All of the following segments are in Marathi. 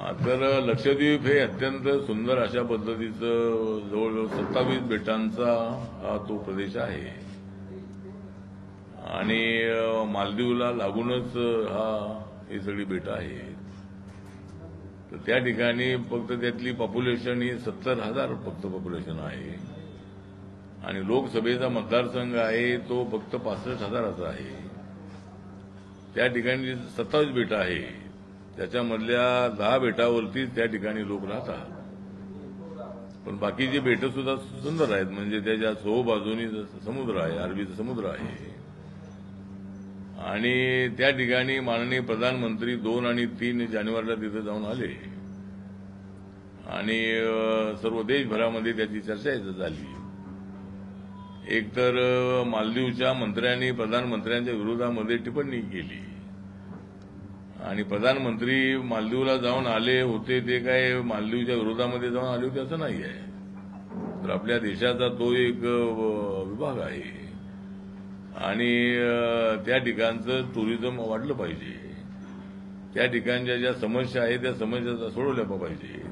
तर लक्षद्वीप हे अत्यंत सुंदर अशा पद्धतीचं जवळजवळ 27 बेटांचा हा तो प्रदेश आहे आणि मालदीवला लागूनच ही सगळी बेटं आहेत. तर त्या ठिकाणी फक्त त्यातली पॉप्युलेशन ही 70,000 फक्त पॉप्युलेशन आहे आणि लोकसभेचा मतदारसंघ आहे तो फक्त 65,000चा आहे. त्या ठिकाणी 27 बेटं आहेत. त्याच्यामधल्या 10 बेटावरतीच त्या ठिकाणी लोक राहतात. पण बाकीची बेटं सुद्धा सुंदर आहेत, म्हणजे त्याच्या चोहोबाजूनी समुद्र आहे, अरबीचा समुद्र आहे. आणि त्या ठिकाणी माननीय प्रधानमंत्री 2 आणि 3 जानेवारीला तिथे जाऊन आले आणि सर्व देशभरामध्ये त्याची चर्चा झाली. एकतर मालदीवच्या मंत्र्यांनी प्रधानमंत्र्यांच्या विरोधामध्ये टिप्पणी केली आणि प्रधानमंत्री मालदीवला जाऊन आले होते ते काय मालदीवच्या विरोधामध्ये जाऊन आले होते असं नाही आहे. तर आपल्या देशाचा तो एक विभाग आहे आणि त्या ठिकाणचं टुरिझम वाढलं पाहिजे. त्या ठिकाणच्या ज्या समस्या आहेत त्या समस्या सोडवल्या पाहिजे.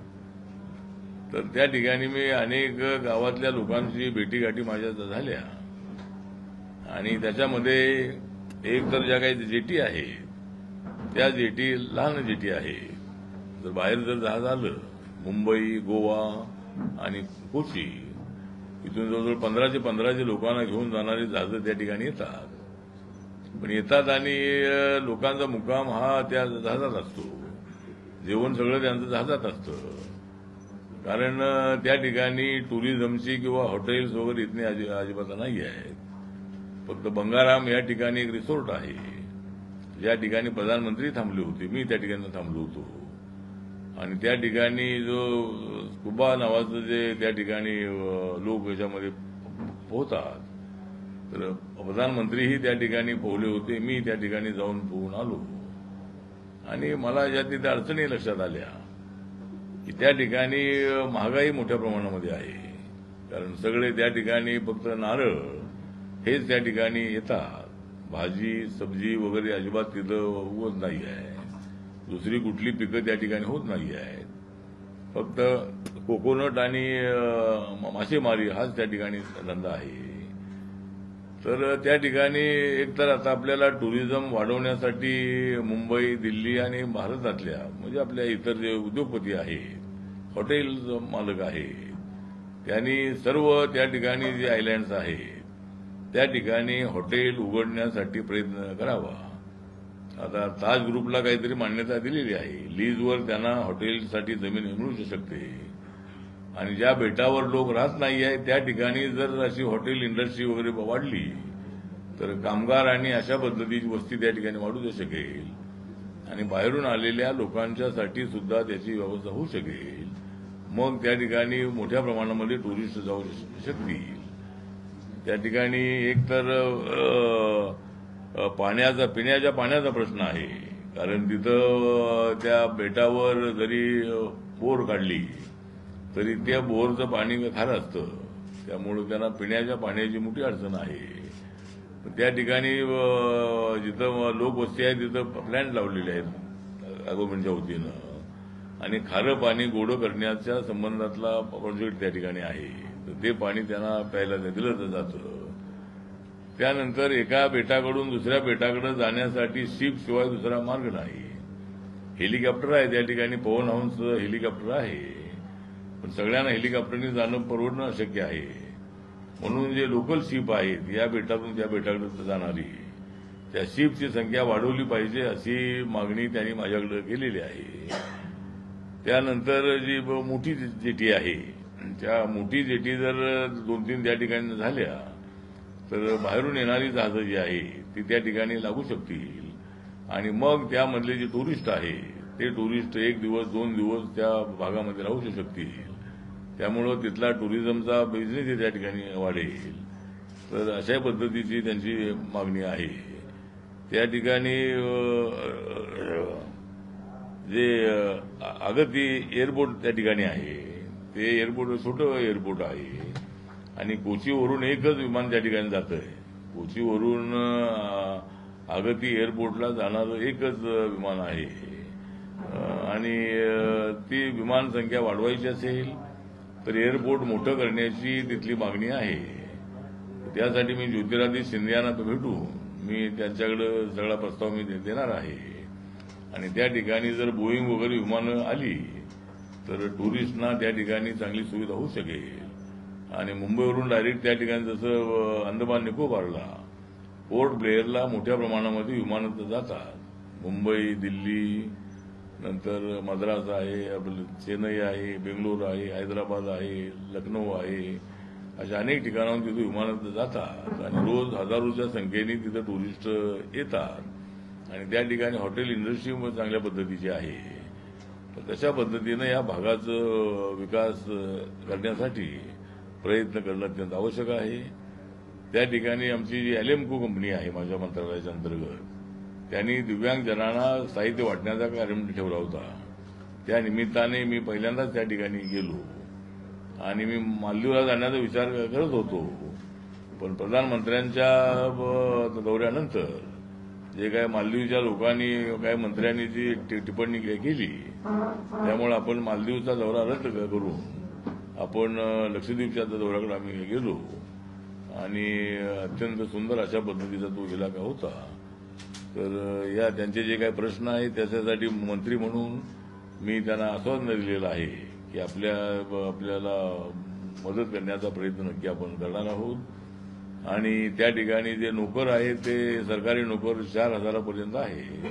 तर त्या ठिकाणी मी अनेक गावातल्या लोकांची भेटीगाठी माझ्या झाल्या आणि त्याच्यामध्ये एक तर ज्या काही जेटी आहे त्या जेटी लहान जेटी आहे. जर बाहेर जर जहाज आलं मुंबई, गोवा आणि कोची इथून जवळजवळ 15 लोकांना घेऊन जाणारी जहाजं त्या ठिकाणी येतात. पण येतात आणि लोकांचा मुक्काम हा त्या जहाजात असतो. जेवण सगळं त्यांचं जहाजात असतं. कारण त्या ठिकाणी टुरिझमची किंवा हॉटेल्स वगैरे इथणे अजिबात नाही आहेत. फक्त बंगाराम या ठिकाणी एक रिसॉर्ट आहे ज्या ठिकाणी प्रधानमंत्री थांबले होते. मी त्या ठिकाणी थांबलो होतो आणि त्या ठिकाणी जो स्कुबा नावाचं जे त्या ठिकाणी लोक याच्यामध्ये पोहतात तर प्रधानमंत्रीही त्या ठिकाणी पोहले होते. मी त्या ठिकाणी जाऊन पोहून आलो आणि मला ज्या तिथे अडचणी लक्षात आल्या की त्या ठिकाणी महागाई मोठ्या प्रमाणामध्ये आहे. कारण सगळे त्या ठिकाणी फक्त नारळ हेच त्या ठिकाणी येतात. भाजी सब्जी वगैरे अजिबात तिथं उगवत नाही आहे. दुसरी कुठली पिकं त्या ठिकाणी होत नाही आहेत. फक्त कोकोनट आणि मासेमारी हाच त्या ठिकाणी धंदा आहे. तर त्या ठिकाणी एकतर आता आपल्याला टुरिझम वाढवण्यासाठी मुंबई, दिल्ली आणि भारतातल्या म्हणजे आपल्या इतर जे उद्योगपती आहेत, हॉटेल मालक आहेत, त्यांनी सर्व त्या ठिकाणी जे आयलँड्स आहेत त्या ठिकाणी हॉटेल उघडण्यासाठी प्रयत्न करावा. आता ताज ग्रुपला काहीतरी मान्यता दिलेली आहे. लीजवर त्यांना हॉटेलसाठी जमीन मिळू शकते आणि ज्या बेटावर लोक राहत नाही आहेत त्या ठिकाणी जर अशी हॉटेल इंडस्ट्री वगैरे वाढली तर कामगार आणि अशा पद्धतीची वस्ती त्या ठिकाणी वाढू शकेल आणि बाहेरून आलेल्या लोकांच्यासाठी सुद्धा त्याची व्यवस्था होऊ शकेल. मग त्या ठिकाणी मोठ्या प्रमाणामध्ये टुरिस्ट जाऊ शकतील. त्या ठिकाणी एकतर पिण्याच्या पाण्याचा प्रश्न आहे. कारण तिथं त्या बेटावर जरी बोर काढली तरी त्या बोरचं पाणी खारं असतं. त्यामुळे त्यांना पिण्याच्या पाण्याची मोठी अडचण आहे. त्या ठिकाणी जिथं लोकवस्ती आहे तिथं प्लॅन्ट लावलेले आहेत गव्हर्नमेंटच्या वतीनं आणि खारं पाणी गोडं करण्याच्या संबंधातला प्रोजेक्ट त्या ठिकाणी आहे. तर ते पाणी त्यांना प्यायला दिलं जातं. त्यानंतर एका बेटाकडून दुसऱ्या बेटाकडे जाण्यासाठी शिप शिवाय दुसरा मार्ग नाही. हेलिकॉप्टर आहे त्या ठिकाणी, पवन हंस हेलिकॉप्टर आहे. पण सगळ्यांना हेलिकॉप्टरने जाणं परवडणं अशक्य आहे. म्हणून जे लोकल शिप आहेत या बेटातून त्या बेटाकडे जाणारी त्या शिपची संख्या वाढवली पाहिजे अशी मागणी त्यांनी माझ्याकडे केलेली आहे. त्यानंतर जी मोठी जेटी आहे त्या मोठी जेटी जर 2-3 त्या ठिकाणी झाल्या तर बाहेरून येणारी जहाजं जी आहे ती त्या ठिकाणी लागू शकतील आणि मग त्यामधले जे टुरिस्ट आहे ते टुरिस्ट 1 दिवस 2 दिवस त्या भागामध्ये राहू शकतील. त्यामुळं तिथला टुरिझमचा बिझनेस त्या ठिकाणी वाढेल. तर अशा पद्धतीची त्यांची मागणी आहे. त्या ठिकाणी जे अगती एअरपोर्ट त्या ठिकाणी आहे ते एअरपोर्ट छोटं एअरपोर्ट आहे आणि कोचीवरून एकच विमान त्या ठिकाणी जातं आहे. कोचीवरून अगती एअरपोर्टला जाणारं एकच विमान आहे आणि ती विमान संख्या वाढवायची असेल तर एअरपोर्ट मोठं करण्याची तिथली मागणी आहे. त्यासाठी मी ज्योतिरादित्य शिंदे यांना भेटू, मी त्यांच्याकडे सगळा प्रस्ताव मी देणार आहे. आणि त्या ठिकाणी जर बोईंग वगैरे विमानं आली तर टुरिस्टना त्या ठिकाणी चांगली सुविधा होऊ शकेल. आणि मुंबईवरून डायरेक्ट त्या ठिकाणी जसं अंदमान निकोबारला पोर्ट ब्लेअरला मोठ्या प्रमाणामध्ये विमानं जातात. मुंबई, दिल्ली, नंतर मद्रास आहे, आपलं चेन्नई आहे, बेंगलोर आहे, हैदराबाद आहे, लखनौ आहे, अशा अनेक ठिकाणाहून तिथे विमानं जातात आणि रोज हजारोच्या संख्येने तिथे टुरिस्ट येतात. आणि त्या ठिकाणी हॉटेल इंडस्ट्री चांगल्या पद्धतीची आहे. तर तशा पद्धतीनं या भागाचा विकास करण्यासाठी प्रयत्न करणं अत्यंत आवश्यक आहे. त्या ठिकाणी आमची जी एलएमको कंपनी आहे माझ्या मंत्रालयाच्या अंतर्गत, त्यांनी दिव्यांगजनांना साहित्य वाटण्याचा कार्यक्रम ठेवला होता. त्या निमित्ताने मी पहिल्यांदाच त्या ठिकाणी गेलो आणि मी मालदीवला जाण्याचा विचार करत होतो. पण प्रधानमंत्र्यांच्या दौऱ्यानंतर जे काय मालदीवच्या लोकांनी काय मंत्र्यांनी जी टिप्पणी केली त्यामुळे आपण मालदीवचा दौरा रद्द करून आपण लक्षद्वीपच्या दौऱ्याकडे आम्ही गेलो आणि अत्यंत सुंदर अशा पद्धतीचा तो इलाका होता. तर या त्यांचे जे काही प्रश्न आहेत त्याच्यासाठी मंत्री म्हणून मी त्यांना आश्वासन दिलेलं आहे की आपल्याला मदत करण्याचा प्रयत्न नक्की आपण करणार आहोत. आणि त्या ठिकाणी जे नोकर आहेत ते सरकारी नोकर 4,000 पर्यंत आहे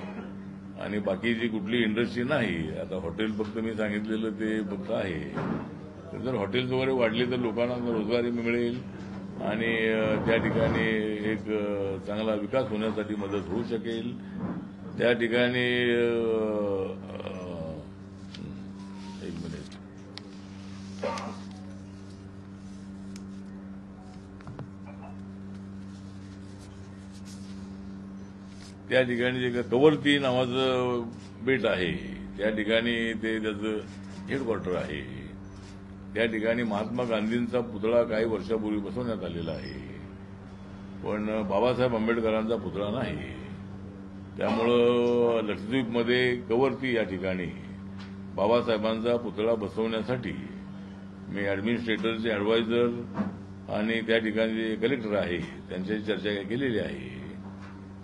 आणि बाकीची कुठली इंडस्ट्री नाही. आता हॉटेल फक्त मी सांगितलेलं ते फक्त आहे. जर हॉटेल्स वगैरे वाढले तर लोकांना रोजगारी मिळेल आणि त्या ठिकाणी एक चांगला विकास होण्यासाठी मदत होऊ शकेल. त्या ठिकाणी एक मिनिट, त्या ठिकाणी जे कवरती नावाचं बेट आहे त्या ठिकाणी ते त्याचं हेडक्वार्टर आहे. त्या ठिकाणी महात्मा गांधींचा पुतळा काही वर्षापूर्वी बसवण्यात आलेला आहे, पण बाबासाहेब आंबेडकरांचा पुतळा नाही. त्यामुळं लक्षद्वीपमध्ये कवरती या ठिकाणी बाबासाहेबांचा पुतळा बसवण्यासाठी मी ऍडमिनिस्ट्रेटरचे ऍडवायझर आणि त्या ठिकाणी जे कलेक्टर आहे त्यांच्याशी चर्चा केलेली आहे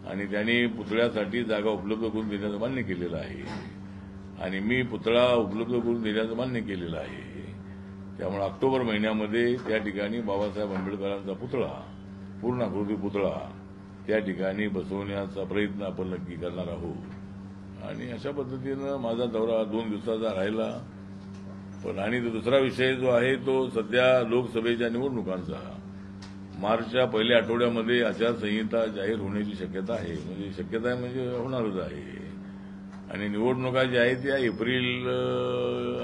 आणि त्यांनी पुतळ्यासाठी जागा उपलब्ध करून देण्याचं मान्य केलेलं आहे आणि मी पुतळा उपलब्ध करून देण्याचं मान्य केलेलं आहे. त्यामुळे ऑक्टोबर महिन्यामध्ये त्या ठिकाणी बाबासाहेब आंबेडकरांचा पुतळा, पूर्णाकृती पुतळा त्या ठिकाणी बसवण्याचा प्रयत्न आपण नक्की करणार आहोत. आणि अशा पद्धतीनं माझा दौरा 2 दिवसाचा राहिला. पण आणि दुसरा विषय जो आहे तो सध्या लोकसभेच्या निवडणुकांचा. मार्चच्या पहिल्या आठवड्यामध्ये आचारसंहिता जाहीर होण्याची शक्यता आहे. शक्यता आहे म्हणजे होणारच आहे. आणि निवडणुका ज्या आहेत त्या एप्रिल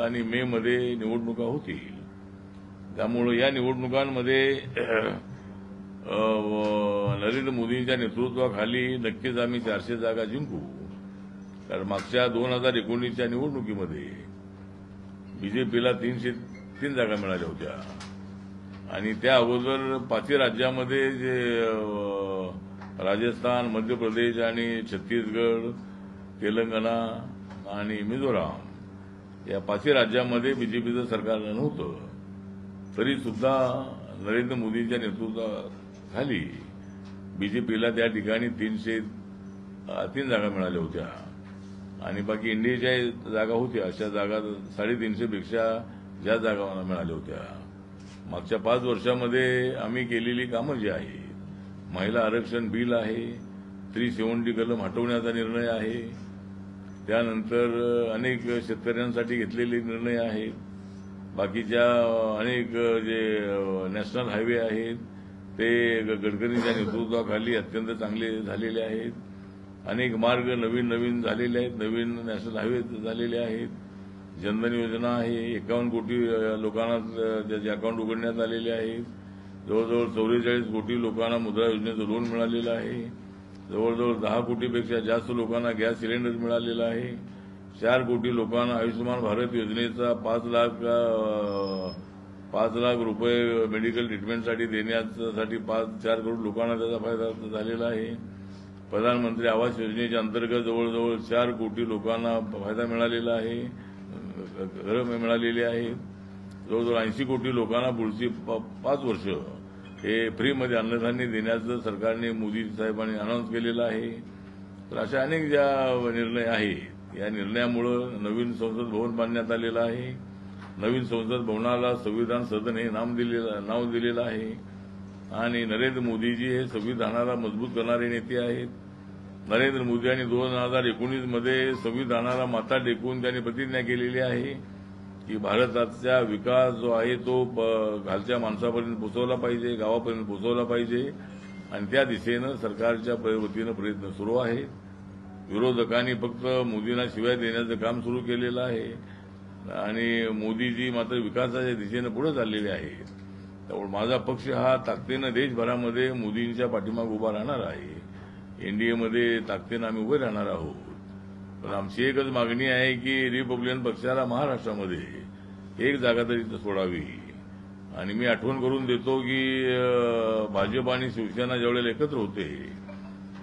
आणि मे मध्ये निवडणुका होतील. त्यामुळे या निवडणुकांमध्ये नरेंद्र मोदींच्या नेतृत्वाखाली नक्कीच आम्ही 400 जागा जिंकू. कारण मागच्या 2019च्या निवडणुकीमध्ये बीजेपीला 303 जागा मिळाल्या होत्या आणि त्या अगोदर 5 राज्यामध्ये जे राजस्थान, मध्य प्रदेश आणि छत्तीसगड, तेलंगणा आणि मिझोराम या 5 राज्यामध्ये बीजेपीचं सरकार नव्हतं. तरी सुद्धा नरेंद्र मोदींच्या नेतृत्वाखाली बीजेपीला त्या ठिकाणी 303 जागा मिळाल्या होत्या आणि बाकी इंडियाच्या जागा होत्या अशा जागा 350 पेक्षा ज्या जागा मिळाल्या होत्या. मागच्या 5 वर्षामध्ये आम्ही केलेली कामं जी आहेत, महिला आरक्षण बिल आहे, 370 कलम हटवण्याचा निर्णय आहे, त्यानंतर अनेक शेतकऱ्यांसाठी घेतलेले निर्णय आहेत, बाकीच्या अनेक जे नॅशनल हायवे आहेत ते गडकरींच्या नेतृत्वाखाली अत्यंत चांगले झालेले आहेत. अनेक मार्ग नवीन झालेले आहेत, नवीन नॅशनल हायवे झालेले आहेत. जनधन योजना आहे, 51 कोटी लोकांना त्याचे अकाउंट उघडण्यात आलेले आहेत. जवळजवळ 44 कोटी लोकांना मुद्रा योजनेचं लोन मिळालेलं आहे. जवळजवळ 10 कोटीपेक्षा जास्त लोकांना गॅस सिलेंडर मिळालेला आहे. 4 कोटी लोकांना आयुष्यमान भारत योजनेचा 5 लाख रुपये मेडिकल ट्रीटमेंटसाठी देण्यासाठी 4 करोड लोकांना त्याचा फायदा झालेला आहे. प्रधानमंत्री आवास योजनेच्या अंतर्गत जवळजवळ 4 कोटी लोकांना फायदा मिळालेला आहे. घरं मिळालेली आहेत. जवळजवळ 80 कोटी लोकांना पुढची 5 वर्ष हे फ्रीमध्ये अन्नधान्य देण्याचं सरकारने मोदी साहेबांनी अनाऊन्स केलेलं आहे. तर अशा अनेक ज्या निर्णय आहेत, या निर्णयामुळं नवीन संसद भवन बांधण्यात आलेलं आहे. नवीन संसद भवनाला संविधान सदन हे नाव दिलेलं आहे. आणि नरेंद्र मोदीजी हे संविधानाला मजबूत करणारे नेते आहेत. नरेंद्र मोदी यांनी 2019 मध्ये संविधानाला माथा टेकून त्यांनी प्रतिज्ञा केलेली आहे की भारताचा विकास जो आहे तो खालच्या माणसापर्यंत पोहोचवला पाहिजे, गावापर्यंत पोहोचवला पाहिजे. आणि त्या दिशेनं सरकारच्या वतीनं प्रयत्न सुरू आहेत. विरोधकांनी फक्त मोदींना शिव्या देण्याचं काम सुरू केलेलं आहे आणि मोदीजी मात्र विकासाच्या दिशेनं पुढे चाललेले आहेत. त्यामुळे माझा पक्ष हा ताकदीनं देशभरामध्ये मोदींच्या पाठीमागे उभा राहणार आहे. एनडीएमध्ये ताकदीनं आम्ही उभे राहणार आहोत. पण आमची एकच मागणी आहे की रिपब्लिकन पक्षाला महाराष्ट्रामध्ये एक जागा तरी सोडावी. आणि मी आठवण करून देतो की भाजप आणि शिवसेना ज्यावेळेला एकत्र होते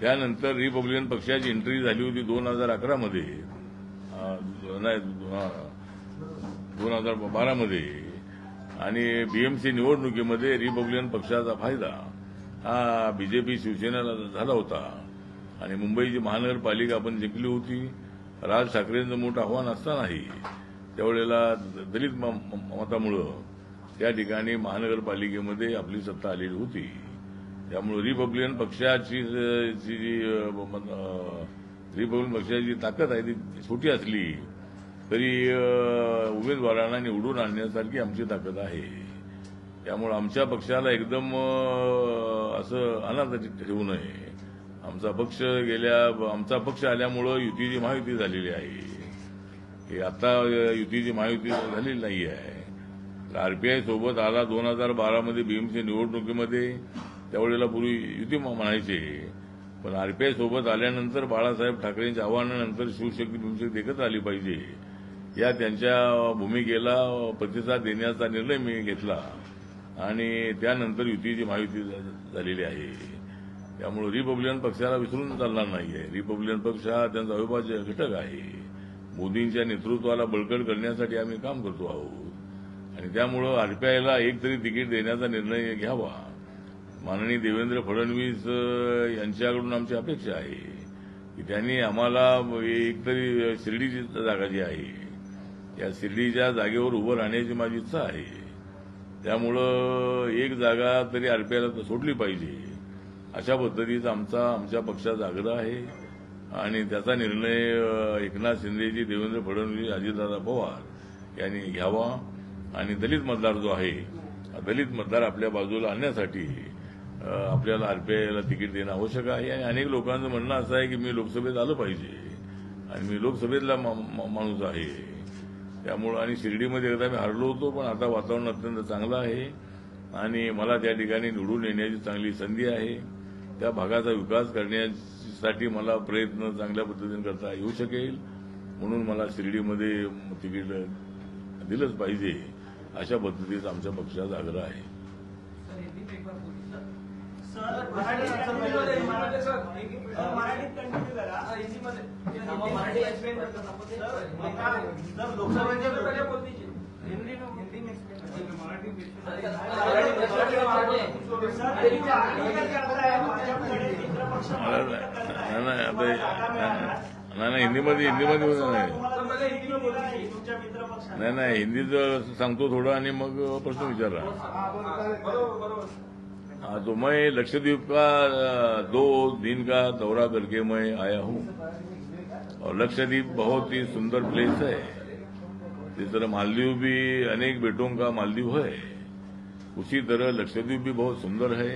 त्यानंतर रिपब्लिकन पक्षाची एंट्री झाली होती 2011 मध्ये, नाही 2012 मध्ये. आणि बीएमसी निवडणुकीमध्ये रिपब्लिकन पक्षाचा फायदा हा बीजेपी शिवसेनेला झाला होता. आणि मुंबईची महानगरपालिका आपण जिंकली होती. राज ठाकरेंचं मोठं आव्हान असतानाही त्यावेळेला दलित मतामुळं त्या ठिकाणी महानगरपालिकेमध्ये आपली सत्ता आलेली होती. त्यामुळे रिपब्लिकन पक्षाची ताकद आहे ती छोटी असली तरी उमेदवारांना निवडून आणण्यासारखी आमची ताकद आहे. त्यामुळे आमच्या पक्षाला एकदम असं अनाथ ठेवू नये. आमचा पक्ष आल्यामुळं युतीची महायुती झालेली आहे. हे आता युतीची महायुती झालेली नाही आहे. आरपीआय सोबत आला 2012 मध्ये बीएमसी निवडणुकीमध्ये, त्यावेळेला पूर्वी युती म्हणायचे. पण आरपीआय सोबत आल्यानंतर बाळासाहेब ठाकरेंच्या आव्हानानंतर शिवशक्ती भीमशक्ती एकत्र आली पाहिजे या त्यांच्या भूमिकेला प्रतिसाद देण्याचा निर्णय मी घेतला आणि त्यानंतर युतीची महायुती झालेली आहे. त्यामुळे रिपब्लिकन पक्षाला विसरून चालणार नाहीये. रिपब्लिकन पक्ष हा त्यांचा अविभाज्य घटक आहे. मोदींच्या नेतृत्वाला बळकट करण्यासाठी आम्ही काम करतो आहोत. आणि त्यामुळं आरपीआयला एक तरी तिकीट देण्याचा निर्णय घ्यावा. माननीय देवेंद्र फडणवीस यांच्याकडून आमची अपेक्षा आहे की त्यांनी आम्हाला एक तरी शिर्डीची जागा जी आहे त्या शिर्डीच्या जागेवर उभं राहण्याची माझी इच्छा आहे. त्यामुळं एक जागा तरी आरपीआयला सोडली पाहिजे अशा पद्धतीचा आमच्या पक्षाचा आग्रह आहे. आणि त्याचा निर्णय एकनाथ शिंदेजी, देवेंद्र फडणवीस, अजितदादा पवार यांनी घ्यावा. आणि दलित मतदार जो आहे, दलित मतदार आपल्या बाजूला आणण्यासाठी आपल्याला आरपीआयला तिकीट देणं आवश्यक आहे. आणि अनेक लोकांचं म्हणणं असं आहे की मी लोकसभेत आलं पाहिजे आणि मी लोकसभेतला माणूस आहे. त्यामुळं आणि शिर्डीमध्ये एकदा मी हरलो होतो, पण आता वातावरण अत्यंत चांगलं आहे आणि मला त्या ठिकाणी निवडून येण्याची चांगली संधी आहे. त्या भागाचा विकास करण्यासाठी मला प्रयत्न चांगल्या पद्धतीने करता येऊ शकेल. म्हणून मला शिर्डीमध्ये तिकीट दिलंच पाहिजे अशा पद्धतीचा आमच्या पक्षाचा आग्रह आहे. नाही हिंदीमध्ये नाही हिंदीच सांगतो थोडं आणि मग प्रश्न विचारा. तो मैं लक्षद्वीप का 2 दिन का दौरा करके मैं आया हूँ और लक्षद्वीप बहुत ही सुंदर प्लेस है. जिस तरह मालदीव भी अनेक बेटों का मालदीव है, उसी तरह लक्षद्वीप भी बहुत सुंदर है.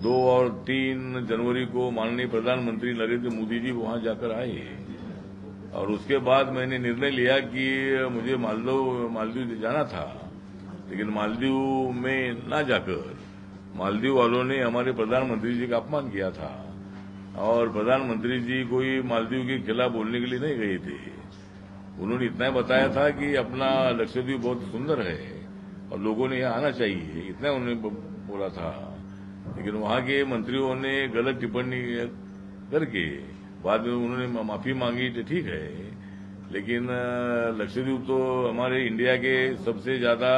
2 और 3 जनवरी को माननीय प्रधानमंत्री नरेंद्र मोदी जी वहां जाकर आए और उसके बाद मैंने निर्णय लिया कि मुझे मालदीव जाना था. लेकिन मालदीव में न जाकर मालदीव वालों ने हमारे प्रधानमंत्री जी का अपमान किया था और प्रधानमंत्री जी कोई मालदीव के खिलाफ बोलने के लिए नहीं गए थे. उन्होंने इतना बताया था कि अपना लक्षद्वीप बहुत सुंदर है और लोगों ने यहाँ आना चाहिए, इतना उन्होंने बोला था. लेकिन वहां के मंत्रियों ने गलत टिप्पणी करके बाद में उन्होंने माफी मांगी तो ठीक है, लेकिन लक्षद्वीप तो हमारे इंडिया के सबसे ज्यादा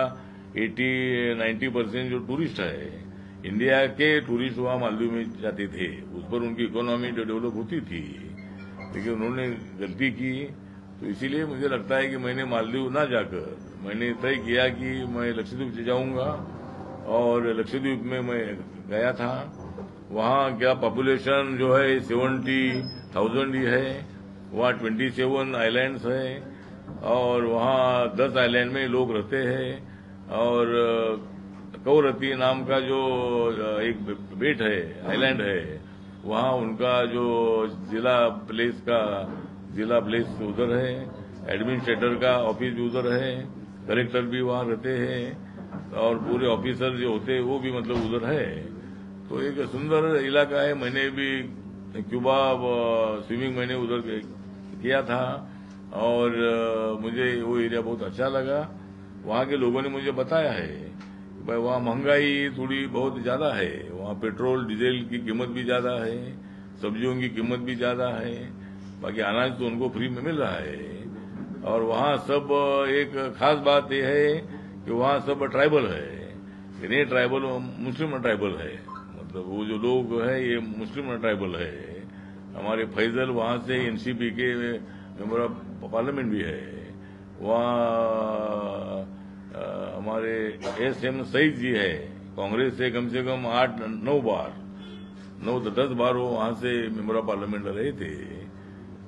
80-90% जो टूरिस्ट है, इंडिया के टूरिस्ट वहाँ मालदीव में जाते थे, उस पर उनकी इकोनॉमी डेवलप होती थी, लेकिन उन्होंने गलती की। तो इसीलिए मुझे लगता है कि मैंने मालदीव ना जाकर मैंने तय किया कि मैं लक्षद्वीप से जाऊंगा। और लक्षद्वीप में मैं गया था, वहाँ क्या पॉपुलेशन जो है 70,000 ही है, वहाँ 27 आइलैंड्स है और वहाँ 10 आइलैंड में लोग रहते हैं। और कवरत्ती नाम का जो एक बेट है, आइलैंड है, वहाँ उनका जो जिला प्लेस उधर है, एडमिनिस्ट्रेटर का ऑफिस भी उधर है, कलेक्टर भी वहाँ रहते हैं और पूरे ऑफिसर जो होते हैं वो भी मतलब उधर है। तो एक सुंदर इलाका है। मैंने भी क्यूबा स्विमिंग मैंने उधर किया था और मुझे वो एरिया बहुत अच्छा लगा। वहाँ के लोगों ने मुझे बताया है कि भाई वहाँ महंगाई थोड़ी बहुत ज्यादा है, वहाँ पेट्रोल डीजल की कीमत भी ज्यादा है, सब्जियों की कीमत भी ज्यादा है, बाकी अनाज तो उनको फ्री में मिल रहा है। और वहाँ सब एक खास बात यह है कि वहाँ सब ट्राइबल है, ये ट्राइबल मुस्लिम ट्राइबल है, मतलब वो जो लोग है ये मुस्लिम ट्राइबल है। हमारे फैजल वहाँ से एनसीपी के मेंबर ऑफ पार्लियामेंट भी है। वहाँ हमारे एसएम सईद जी है, कांग्रेस से कम 8-9 बार वो वहाँ से मेंबर ऑफ पार्लियामेंट रहे थे।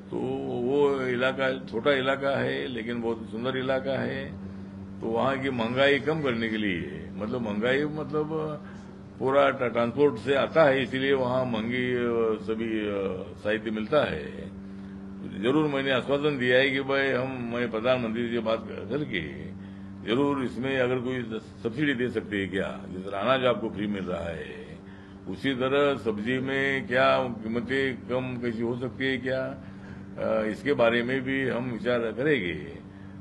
तो वो इलाका छोटा इलाका है लेकिन बहुत सुंदर इलाका है। तो वहाँ की महंगाई कम करने के लिए, मतलब महंगाई मतलब पूरा ट्रांसपोर्ट से आता है, इसीलिए वहाँ महंगी सभी साहित्य मिलता है। जरूर मैंने आश्वासन दिया है कि भाई मैं प्रधानमंत्री से बात करके जरूर इसमें अगर कोई सब्सिडी दे सकते हैं क्या, जिस तरह अनाज आपको फ्री मिल रहा है उसी तरह सब्जी में क्या कीमतें कम कैसी हो सकती है क्या, इसके बारे में भी हम विचार करेंगे।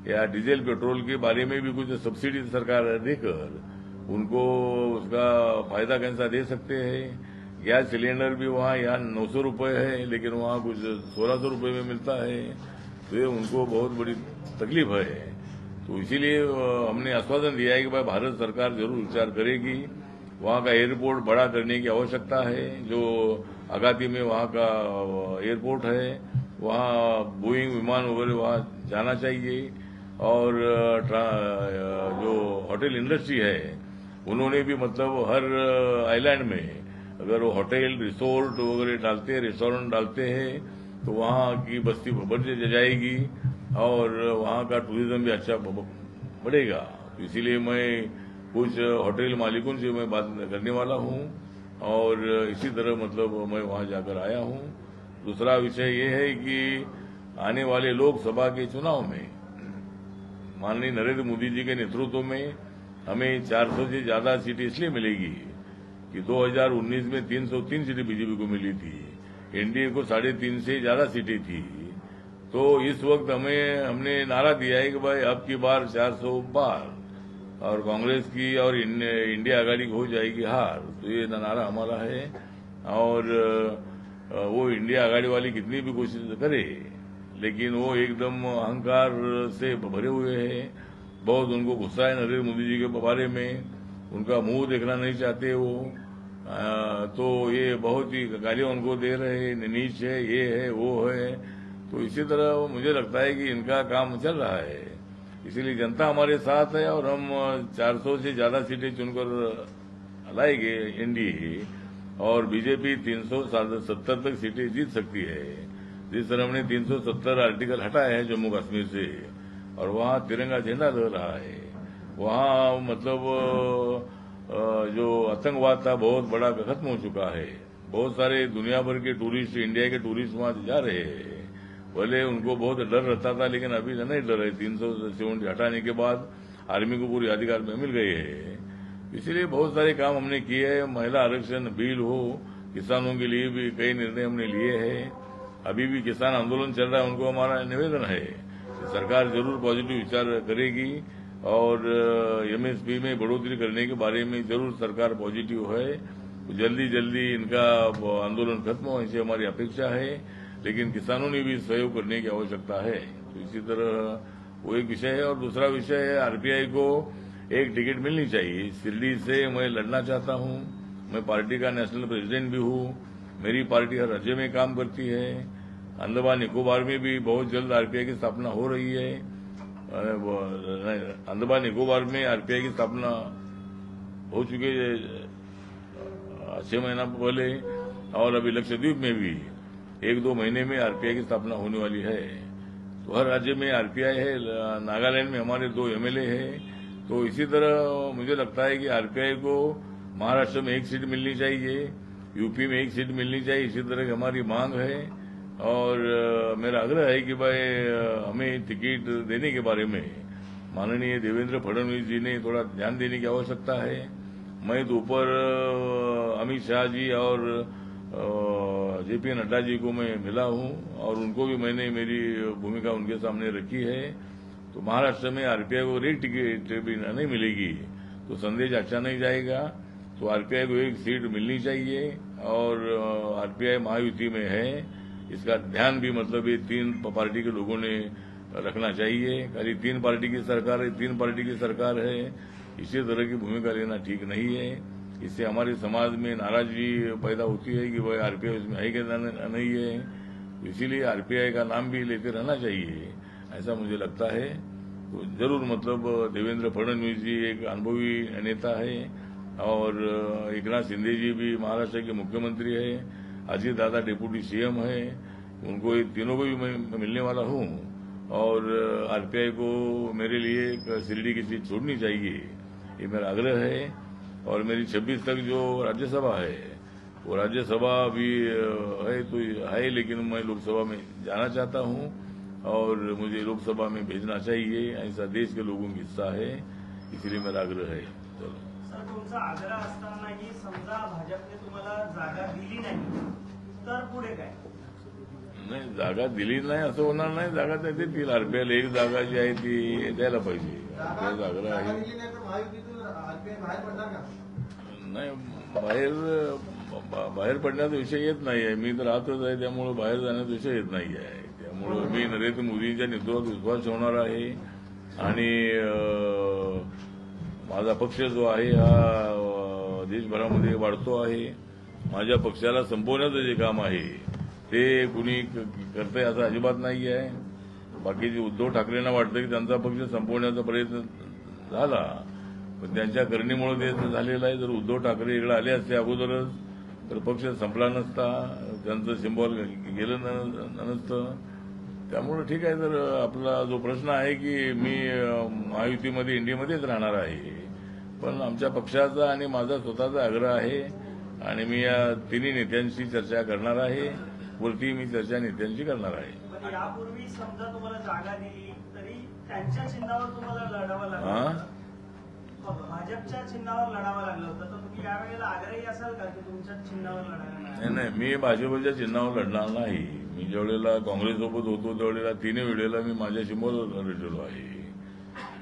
या डीजल पेट्रोल के बारे में भी कुछ सब्सिडी सरकार देकर उनको उसका फायदा कैसा दे सकते हैं। गैस सिलेंडर भी वहाँ यहाँ 900 रुपये है लेकिन वहाँ कुछ 1600 रुपये में मिलता है, तो ये उनको बहुत बड़ी तकलीफ है। तो इसीलिए हमने आश्वासन दिया है कि भाई भारत सरकार जरूर विचार करेगी। वहाँ का एयरपोर्ट बड़ा करने की आवश्यकता है। जो अगाती में वहाँ का एयरपोर्ट है, वहाँ बोइंग विमान वगैरह वहाँ जाना चाहिए। और जो होटल इंडस्ट्री है उन्होंने भी मतलब हर आइलैंड में अगर वो होटल रिसोर्ट वगैरह डालते हैं, रेस्टोरेंट डालते हैं, तो वहाँ की बस्ती बढ़ जाएगी और वहाँ का टूरिज्म भी अच्छा बढ़ेगा। तो इसीलिए मैं कुछ होटल मालिकों से मैं बात करने वाला हूँ और इसी तरह मतलब मैं वहाँ जाकर आया हूँ। दूसरा विषय ये है कि आने वाले लोकसभा के चुनाव में माननीय नरेंद्र मोदी जी के नेतृत्व में हमें 400 से ज्यादा सीटें इसलिए मिलेगी कि 2019 में 303 सीटें बीजेपी को मिली थी, एनडीए को 3.5 से ज्यादा सीटें थी। तो इस वक्त हमने नारा दिया है कि भाई अब की बार 400 पार और कांग्रेस की और इंडिया आघाड़ी की हो जाएगी हार। तो ये नारा हमारा है और वो इंडिया आघाड़ी वाली कितनी भी कोशिश करे लेकिन वो एकदम अहंकार से भरे हुए हैं। बहुत उनको गुस्सा है नरेंद्र मोदी जी के बारे में, उनका मुंह देखना नहीं चाहते वो। तो ये बहुत ही गालियां उनको दे रहे हैं, नीच है, ये है, वो है। तो इसी तरह मुझे लगता है कि इनका काम चल रहा है। इसीलिए जनता हमारे साथ है और हम 400 से ज्यादा सीटें चुनकर लाएंगे एनडीए और बीजेपी 370 तक सीटें जीत सकती है। जिस तरह हमने 370 आर्टिकल हटाए हैं जम्मू कश्मीर से और वहाँ तिरंगा झंडा लग रहा है, वहाँ मतलब जो आतंकवाद था बहुत बड़ा खत्म हो चुका है। बहुत सारे दुनिया भर के टूरिस्ट, इंडिया के टूरिस्ट वहाँ जा रहे हैं। पहले उनको बहुत डर रहता था लेकिन अभी नहीं डर है। 370 हटाने के बाद आर्मी को पूरी अधिकार में मिल गए है। इसीलिए बहुत सारे काम हमने किए हैं। महिला आरक्षण बिल हो, किसानों के लिए भी कई निर्णय हमने लिए हैं। अभी भी किसान आंदोलन चल रहा है, उनको हमारा निवेदन है सरकार जरूर पॉजिटिव विचार करेगी और एमएसपी में बढ़ोतरी करने के बारे में जरूर सरकार पॉजिटिव है। जल्दी जल्दी इनका आंदोलन खत्म हो ऐसी हमारी अपेक्षा है, लेकिन किसानों ने भी सहयोग करने की आवश्यकता है। तो इसी तरह वो एक विषय है। और दूसरा विषय है आरपीआई को एक टिकट मिलनी चाहिए। शिरडी से मैं लड़ना चाहता हूं, मैं पार्टी का नेशनल प्रेसिडेंट भी हूं, मेरी पार्टी हर राज्य में काम करती है। अंडमान निकोबार में भी बहुत जल्द आरपीआई की स्थापना हो रही है। अंडमान निकोबार में आरपीआई की स्थापना हो चुकी है 6 महीना पहले, और अभी लक्षद्वीप में भी 1-2 महीने में आरपीआई की स्थापना होने वाली है। तो हर राज्य में आरपीआई है। नागालैंड में हमारे 2 एमएलए हैं। तो इसी तरह मुझे लगता है कि आरपीआई को महाराष्ट्र में 1 सीट मिलनी चाहिए, यूपी में 1 सीट मिलनी चाहिए। इसी तरह की हमारी मांग है। और मेरा आग्रह है कि भाई हमें टिकट देने के बारे में माननीय देवेंद्र फडणवीस जी ने थोड़ा ध्यान देने की आवश्यकता है। मैं तो ऊपर अमित शाह जी और जेपी नड्डा जी को मैं मिला हूं और उनको भी मैंने मेरी भूमिका उनके सामने रखी है। तो महाराष्ट्र में आरपीआई को एक टिकट भी नहीं मिलेगी तो संदेश अच्छा नहीं जाएगा। तो आरपीआई को 1 सीट मिलनी चाहिए। और आरपीआई महायुति में है, इसका ध्यान भी मतलब ये 3 पार्टी के लोगों ने रखना चाहिए। खाली 3 पार्टी की सरकार है, 3 पार्टी की सरकार है, इसी तरह की भूमिका लेना ठीक नहीं है। इससे हमारे समाज में नाराजगी पैदा होती है कि भाई आरपीआई इसमें है कि नहीं है। तो इसीलिए आरपीआई का नाम भी लेते रहना चाहिए, ऐसा मुझे लगता है। तो जरूर मतलब देवेंद्र फडणवीस जी एक अनुभवी नेता है और एकनाथ शिंदे जी भी महाराष्ट्र के मुख्यमंत्री है, अजीत दादा डिप्टी सीएम है, उनको ये तीनों को भी मैं मिलने वाला हूं। और आरपीआई को मेरे लिए शिरडी की सीट छोड़नी चाहिए, ये मेरा आग्रह है। और मेरी 26 तक जो राज्यसभा है वो राज्यसभा भी है तो है, लेकिन मैं लोकसभा में जाना चाहता हूं और मुझे लोकसभा में भेजना चाहिए, ऐसा देश के लोगों की इच्छा है, इसलिए मेरा आग्रह है। चलो सर, तुमचा आग्रह असतानाही समजा भाजपने तुम्हाला जागा दिली नाही तर पुढे काय? नाही, जागा दिली नाही असं होणार नाही, जागा त्या देतील। आरपीआयला 1 जागा जी आहे ती द्यायला पाहिजे, आरपीआय आग्रह आहे। नाही, बाहेर पडण्याचा विषय येत नाहीये, मी तर राहतच आहे, त्यामुळे बाहेर जाण्याचा विषय येत नाही आहे। त्यामुळे मी नरेंद्र मोदींच्या नेतृत्वात विश्वास ठेवणार आहे आणि माझा पक्ष जो आहे हा देशभरामध्ये वाढतो आहे। माझ्या पक्षाला संपवण्याचं जे काम आहे ते कुणी करतंय असं अजिबात नाही आहे। बाकीचे उद्धव ठाकरेंना वाटतं की त्यांचा पक्ष संपवण्याचा प्रयत्न झाला, पण त्यांच्या करणीमुळे ते झालेलं आहे। जर उद्धव ठाकरे इकडे आले असते अगोदरच तर पक्ष संपला नसता, त्यांचं सिम्बॉल गेलं नसतं। त्यामुळे ठीक आहे। तर आपला जो प्रश्न आहे की मी महायुतीमध्ये इंडियामध्येच राहणार आहे, पण आमच्या पक्षाचा आणि माझा स्वतःचा आग्रह आहे आणि मी या 3 नेत्यांशी चर्चा करणार आहे। वरती मी चर्चा नेत्यांशी करणार आहे। यापूर्वी समजा तुम्हाला जागा दिली तरी त्यांच्या चिन्हावर तुम्हाला लढावं लागलं, भाजपच्या चिन्हावर लढावं लागलं होतं, तर तुम्ही यावेळेला आग्रही असाल का की तुमच्या चिन्हावर लढायला? नाही, मी भाजपच्या चिन्हावर लढणार नाही। मी ज्यावेळेला काँग्रेससोबत होतो त्यावेळेला 3 वेळेला मी माझ्या सिम्बॉलवर लढलेलो आहे।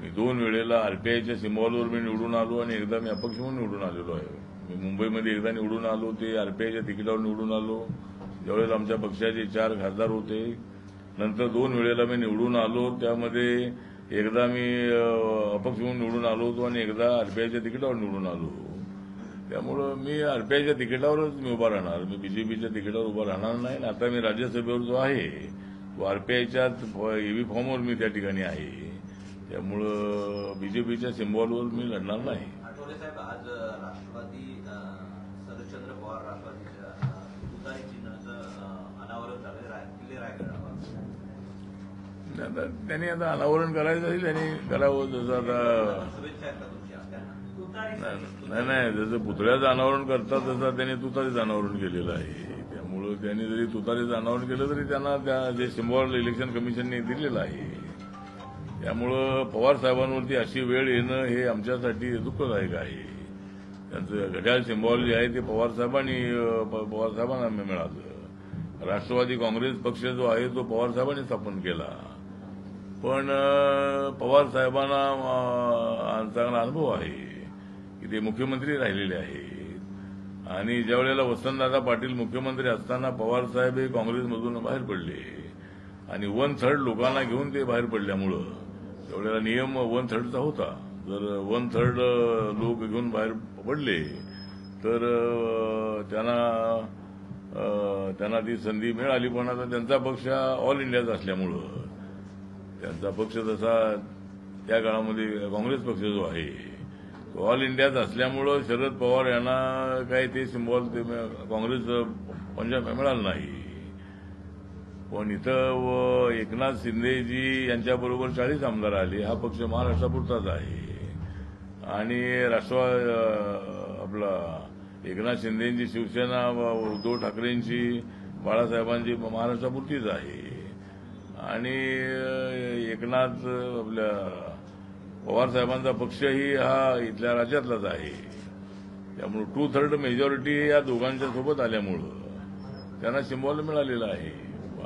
मी 2 वेळेला आरपीआयच्या सिम्बॉलवर मी निवडून आलो आणि एकदा मी अपक्ष म्हणून निवडून आलेलो आहे। मी मुंबईमध्ये एकदा निवडून आलो, ते आरपीआयच्या तिकिटावर निवडून आलो, ज्यावेळेला आमच्या पक्षाचे 4 खासदार होते। नंतर 2 वेळेला मी निवडून आलो, त्यामध्ये एकदा मी अपक्ष म्हणून निवडून आलो होतो आणि एकदा आरपीआयच्या तिकिटावर निवडून आलो। त्यामुळं मी आरपीआयच्या तिकिटावरच मी उभा राहणार, मी बीजेपीच्या तिकिटावर उभा राहणार नाही। आता मी राज्यसभेवर जो आहे तो आरपीआयच्या ईव्ही फॉर्मवर मी त्या ठिकाणी आहे, त्यामुळं बीजेपीच्या सिम्बॉलवर मी लढणार नाही। आठवले साहेब, आज राष्ट्रवादी शरदचंद्र पवार राष्ट्रवादीच्या तुतारी चिन्हाचं अनावरण झालं किल्ले रायगडावर। त्यांनी आता अनावरण करायचं असेल त्यांनी करावं, जसं आता शुभेच्छा आहेत का तुमच्या त्यांना? नाही, जसं पुतळ्याचं अनावरण करतात तसं त्यांनी तुतारीचं अनावरण केलेलं आहे। त्यामुळं त्यांनी जरी तुतारीचं अनावरण केलं तरी त्यांना त्या जे सिम्बॉल इलेक्शन कमिशनने दिलेलं आहे। त्यामुळं पवार साहेबांवरती अशी वेळ येणं हे आमच्यासाठी दुःखदायक आहे। त्यांचं घड्याळ सिम्बॉल जे आहे ते पवार साहेबांना मिळालं। राष्ट्रवादी काँग्रेस पक्ष जो आहे तो पवार साहेबांनी स्थापन केला, पण पवार साहेबांना चांगला अनुभव आहे की ते मुख्यमंत्री राहिलेले आहेत आणि ज्या वेळेला वसंतदादा पाटील मुख्यमंत्री असताना पवार साहेब हे काँग्रेसमधून बाहेर पडले आणि 1/3 लोकांना घेऊन ते बाहेर पडल्यामुळं त्यावेळेला नियम 1/3चा होता. जर 1/3 लोक घेऊन बाहेर पडले तर त्यांना ती संधी मिळाली. पण आता त्यांचा पक्ष ऑल इंडियाचा असल्यामुळं त्यांचा पक्ष तसा त्या काळामध्ये काँग्रेस पक्ष जो आहे तो ऑल इंडियात असल्यामुळं शरद पवार यांना काही ते सिम्बॉल ते काँग्रेस पंजाब मिळालं नाही. पण इथं एकनाथ शिंदेजी यांच्याबरोबर 40 आमदार आले. हा पक्ष महाराष्ट्रापुरताच आहे आणि आपला एकनाथ शिंदेची शिवसेना उद्धव ठाकरेंची बाळासाहेबांची महाराष्ट्रापुरतीच आहे आणि एकनाथ आपल्या पवार साहेबांचा पक्षही हा इथल्या राज्यातलाच आहे. त्यामुळे 2/3 मेजॉरिटी या दोघांच्या सोबत आल्यामुळं त्यांना सिम्बॉल मिळालेला आहे.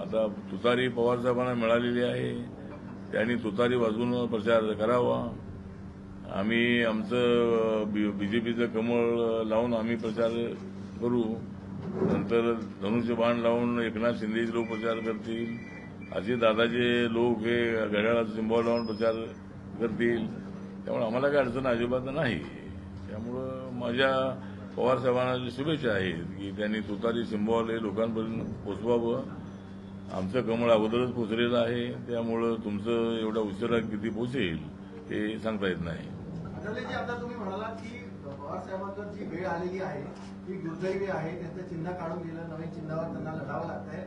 आता तुतारी पवार साहेबांना मिळालेली आहे. त्यांनी तुतारी वाजवून प्रचार करावा. आम्ही आमचं बीजेपीचं कमळ लावून आम्ही प्रचार करू. नंतर धनुष्यबाण लावून एकनाथ शिंदेचे लोक प्रचार करतील. अजित दादाचे लोक हे घड्याळाचा सिम्बॉल लावून प्रचार करतील. त्यामुळे आम्हाला काही अडचण अजिबात नाही. त्यामुळं माझ्या पवार साहेबांना शुभेच्छा आहेत की त्यांनी तुतारी सिम्बॉल हे लोकांपर्यंत पोचवावं. आमचं कमळ अगोदरच पोचलेलं आहे. त्यामुळं तुमचं एवढा उशिरा किती पोचेल हे सांगता येत नाही. आता तुम्ही म्हणाला की पवार साहेबांवर जी वेळ आलेली आहे ती दुर्दैवी आहे. त्यांचं चिन्ह काढून दिलं, नवीन चिन्हावर त्यांना लढावं लागतंय.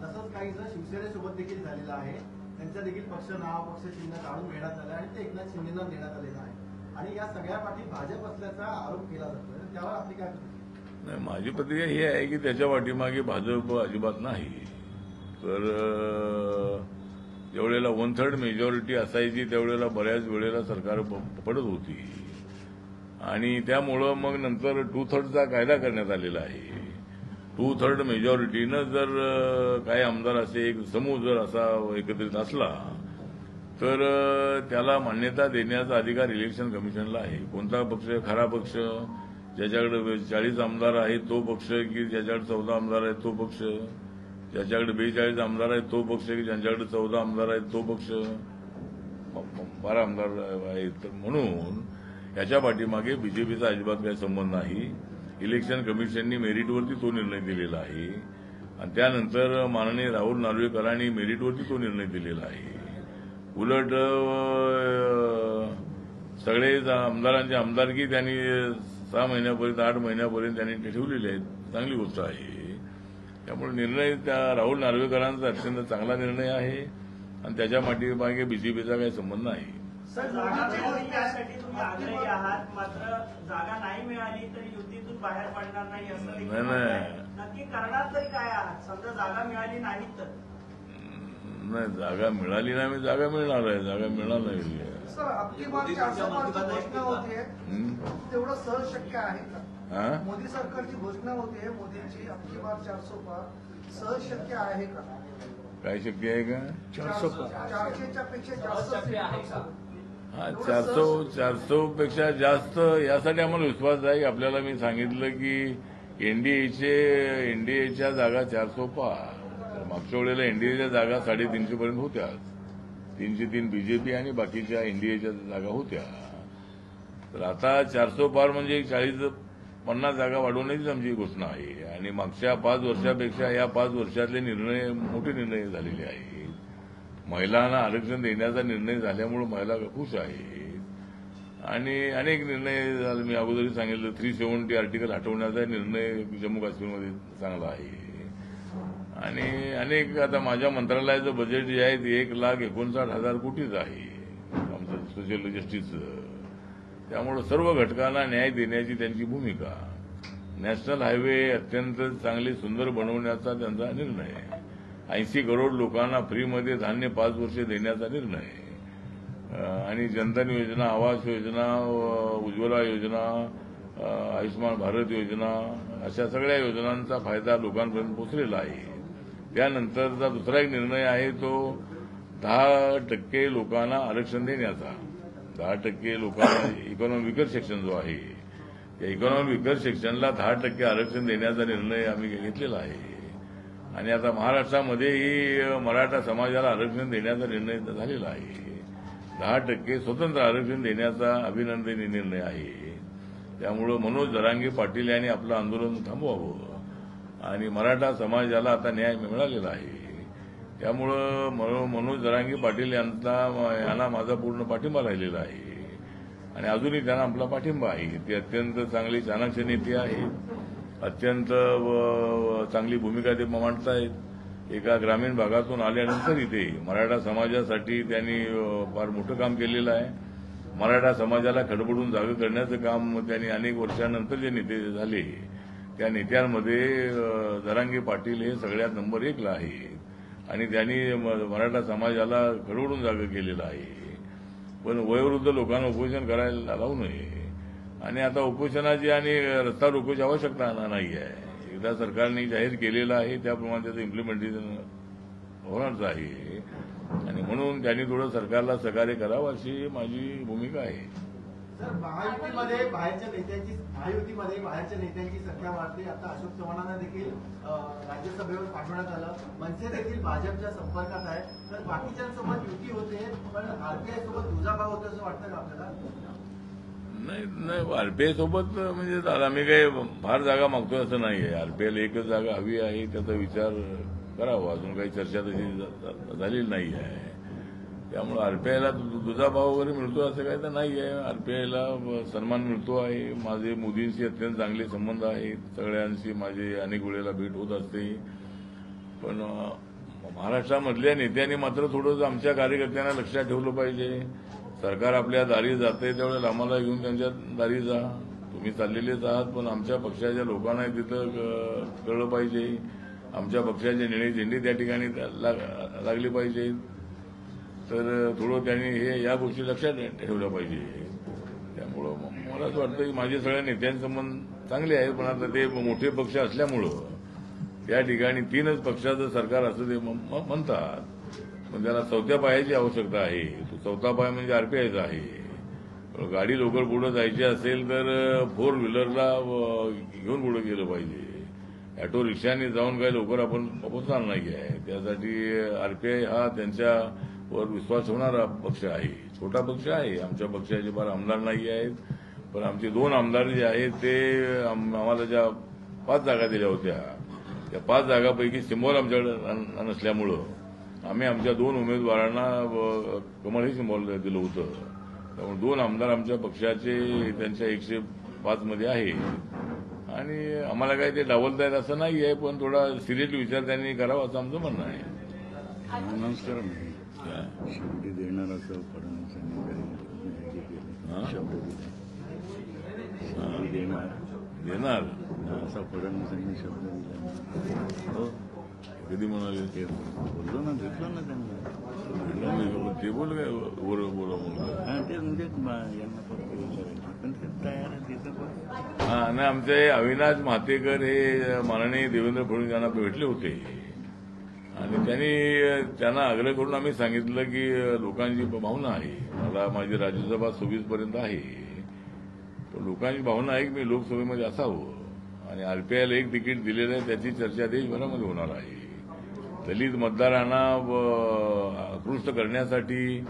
तसंच काहीसं शिवसेनेसोबत देखील झालेलं आहे. त्यांचं देखील पक्ष नाव पक्ष चिन्ह काढून घेण्यात आलं आणि ते एकनाथ शिंदेना देण्यात आलेलं आहे आणि या सगळ्या पाठी भाजप असल्याचा आरोप केला जातो. त्यावर आपली काय प्रतिक्रिया? नाही, माझी प्रतिक्रिया ही आहे की त्याच्या पाठीमागे भाजप अजिबात नाही. तर ज्यावेळेला 1/3 मेजॉरिटी असायची त्यावेळेला बऱ्याच वेळेला सरकार पडत होती आणि त्यामुळं मग नंतर 2/3चा कायदा करण्यात आलेला आहे. 2/3 मेजॉरिटीनं जर काही आमदार असे एक समूह जर असा एकत्रित असला तर त्याला मान्यता देण्याचा अधिकार इलेक्शन कमिशनला आहे. कोणता पक्ष खरा पक्ष, ज्याच्याकडे 40 आमदार आहेत तो पक्ष की ज्याच्याकडे 14 आमदार आहेत तो पक्ष, ज्याच्याकडे 42 आमदार आहेत तो पक्ष की ज्यांच्याकडे 14 आमदार आहेत तो पक्ष, 12 आमदार आहेत. म्हणून याच्या पाठीमागे बीजेपीचा अजिबात काही संबंध नाही. इलेक्शन कमिशननी मेरिटवरती तो निर्णय दिलेला आहे आणि त्यानंतर माननीय राहुल नार्वेकरांनी मेरिटवरती तो निर्णय दिलेला आहे. उलट सगळे आमदारांची आमदारकी त्यांनी 6 महिन्यापर्यंत 8 महिन्यापर्यंत त्यांनी ठेवलेली आहे. चांगली गोष्ट आहे. त्यामुळे निर्णय त्या राहुल नार्वेकरांचा अत्यंत चांगला निर्णय आहे आणि त्याच्या पाठीमागे बीजेपीचा काही संबंध नाही. जागा मिळावी यासाठी तुम्ही आग्रही आहात, मात्र जागा नाही मिळाली तरी युतीतून बाहेर पडणार नाही असं देखील नाही. नक्की करणार तरी काय आहात? समजा जागा मिळाली नाही तर? नाही, जागा मिळाली नाही, जागा मिळणार आहे. जागा मिळणार नाही. सर, आपकी बात 405 ची घोषणा होतीये, तेवढं सहज शक्य आहे का? मोदी सरकारची घोषणा होतीये, मोदींची आपकी बात 405 सहज शक्य आहे का? काय शक्य आहे का? 400च्या पेक्षा जास्त आहे का? हा, 400 पेक्षा जास्त यासाठी आम्हाला विश्वास आहे की आपल्याला मी सांगितलं की एनडीएच्या जागा 400 पार. मागच्या वेळेला एनडीएच्या जागा 350 पर्यंत होत्या. 303 बीजेपी आणि बाकीच्या एनडीएच्या जागा होत्या. तर आता 400 पार म्हणजे 40-50 जागा वाढवण्याचीच आमची घोषणा आहे आणि मागच्या 5 वर्षापेक्षा या 5 वर्षातले निर्णय मोठे निर्णय झालेले आहेत. महिलांना आरक्षण देण्याचा निर्णय झाल्यामुळे महिला खुश आहेत आणि अनेक निर्णय झाले. मी अगोदरही सांगितलं 370 आर्टिकल हटवण्याचा निर्णय जम्मू काश्मीरमध्ये चांगला आहे आणि अनेक आता माझ्या मंत्रालयाचं बजेट जे आहे ते 1,59,000 कोटीच आहे आमचं सोशल जस्टिसचं. त्यामुळे सर्व घटकांना न्याय देण्याची त्यांची भूमिका, नॅशनल हायवे अत्यंत चांगले सुंदर बनवण्याचा त्यांचा निर्णय, 80 करोड लोकांना फ्रीमध्ये धान्य 5 वर्ष देण्याचा निर्णय आणि जनधन योजना, आवास योजना, उज्ज्वला योजना, आयुष्यमान भारत योजना अशा सगळ्या योजनांचा फायदा लोकांपर्यंत पोहोचलेला आहे. त्यानंतरचा दुसरा एक निर्णय आहे तो 10% लोकांना आरक्षण देण्याचा. 10% लोकांना इकॉनॉमी विकर सेक्शन जो आहे त्या इकॉनॉमी विकर सेक्शनला 10% आरक्षण देण्याचा निर्णय आम्ही घेतलेला आहे आणि आता महाराष्ट्रामध्येही मराठा समाजाला आरक्षण देण्याचा निर्णय झालेला आहे. 10% स्वतंत्र आरक्षण देण्याचा अभिनंदनीय निर्णय आहे. त्यामुळं मनोज जरांगे पाटील यांनी आपलं आंदोलन थांबवावं आणि मराठा समाजाला आता न्याय मिळालेला आहे. त्यामुळं मनोज जरांगे पाटील यांना माझा पूर्ण पाठिंबा राहिलेला आहे आणि अजूनही त्यांना आपला पाठिंबा आहे. ते अत्यंत चांगले चाणक्य नेते आहेत. अत्यंत चांगली भूमिका ते मांडतायत. एका ग्रामीण भागातून आल्यानंतर इथे मराठा समाजासाठी त्यांनी फार मोठं काम केलेलं आहे. मराठा समाजाला खडबडून जागं करण्याचं काम त्यांनी अनेक वर्षांनंतर जे नेते झाले त्या नेत्यांमध्ये जरांगे पाटील हे सगळ्यात नंबर 1ला आहे आणि त्यांनी मराठा समाजाला खडबडून जागं केलेलं आहे. पण वयोवृद्ध लोकांना उपोषण करायला लावू नये आणि आता उपोषणाची आणि रस्ता रोकोची आवश्यकता नाही आहे. एकदा सरकारने जाहीर केलेलं आहे त्याप्रमाणे त्याचं इम्प्लिमेंटेशन होणारच आहे आणि म्हणून त्यांनी थोडं सरकारला सहकार्य करावं अशी माझी भूमिका आहे. सर, महायुतीमध्ये बाहेरच्या नेत्यांची संख्या वाढते. आता अशोक चव्हाणांना देखील राज्यसभेवर पाठवण्यात आलं. मनसे देखील भाजपच्या संपर्कात आहे. तर बाकीच्यांसोबत युती होते पण आरपीआय सोबत दुजाभाव होतो असं वाटतं का आपल्याला? नाही, आरपीआय सोबत म्हणजे आम्ही काही फार जागा मागतोय असं नाहीये. आरपीआयला एकच जागा हवी आहे, त्याचा विचार करावा. अजून काही चर्चा तशी झालेली नाही आहे. त्यामुळे आरपीआयला दुजाभाव वगैरे मिळतो असं काही तर नाही आहे. आरपीआयला सन्मान मिळतो आहे. माझे मोदींशी अत्यंत चांगले संबंध आहेत. सगळ्यांशी माझे अनेक वेळेला भेट होत असते. पण महाराष्ट्रामधल्या नेत्यांनी मात्र थोडं आमच्या कार्यकर्त्यांना लक्षात ठेवलं पाहिजे. सरकार आपल्या दारी जाते त्यावेळेला आम्हाला घेऊन त्यांच्या दारी जा. तुम्ही चाललेलेच आहात पण आमच्या पक्षाच्या लोकांना तिथं कळलं पाहिजे. आमच्या पक्षाचे निळे झेंडे त्या ठिकाणी लागले पाहिजे. तर थोडं त्यांनी या गोष्टी लक्षात ठेवल्या पाहिजे. त्यामुळं मला असं वाटतं की माझे सगळ्या नेत्यांचे संबंध चांगले आहेत. पण आता ते मोठे पक्ष असल्यामुळं त्या ठिकाणी 3च पक्षाचं सरकार असं ते म्हणतात. पण त्याला 4थ्या पायाची आवश्यकता आहे. तो 4था पाय म्हणजे आरपीआयचा आहे. गाडी लवकर पुढे जायची असेल तर 4 व्हीलरला घेऊन पुढे गेलं पाहिजे. ऑटो रिक्षाने जाऊन काही लवकर आपण पोहोचणार नाही आहे. त्यासाठी आरपीआय हा त्यांच्यावर विश्वास ठेवणारा पक्ष आहे. छोटा पक्ष आहे. आमच्या पक्षाचे फार आमदार नाही आहेत. पण आमचे 2 आमदार जे आहेत ते आम्हाला ज्या 5 जागा दिल्या होत्या त्या 5 जागापैकी सिम्बॉल आमच्याकडे नसल्यामुळं आम्ही आमच्या 2 उमेदवारांना कमळ हे सिम्बॉल दिलं होतं. त्यामुळे 2 आमदार आमच्या पक्षाचे त्यांच्या 105 मध्ये आहे आणि आम्हाला काही ते डावलतायत असं नाही आहे. पण थोडा सिरियसली विचार त्यांनी करावा असं आमचं म्हणणं आहे. नमस्कार. शेवटी देणार असं फडणवीसांनी देणार असा फडणवीसांनी शब्द दिला. हो, कधी म्हणाले ते बोललो ना, घेतलं ना त्यांना. ते बोल काय बोला म्हणून ते म्हणजे यांना फक्त विचारायचं पण ते तयार आहे तिथं पण. नाही, आमचे अविनाश महातेकर हे माननीय देवेंद्र फडणवीस यांना भेटले होते आणि त्यांना आग्रह करून आम्ही सांगितलं की लोकांची भावना आहे. मला माझी राज्यसभा 26 पर्यंत आहे. पण लोकांची भावना आहे की मी लोकसभेमध्ये असावं आणि आरपीआयला 1 तिकीट दिलेलं आहे. त्याची चर्चा देशभरामध्ये होणार आहे. दलित मतदारांना आकृष्ट करण्यासाठी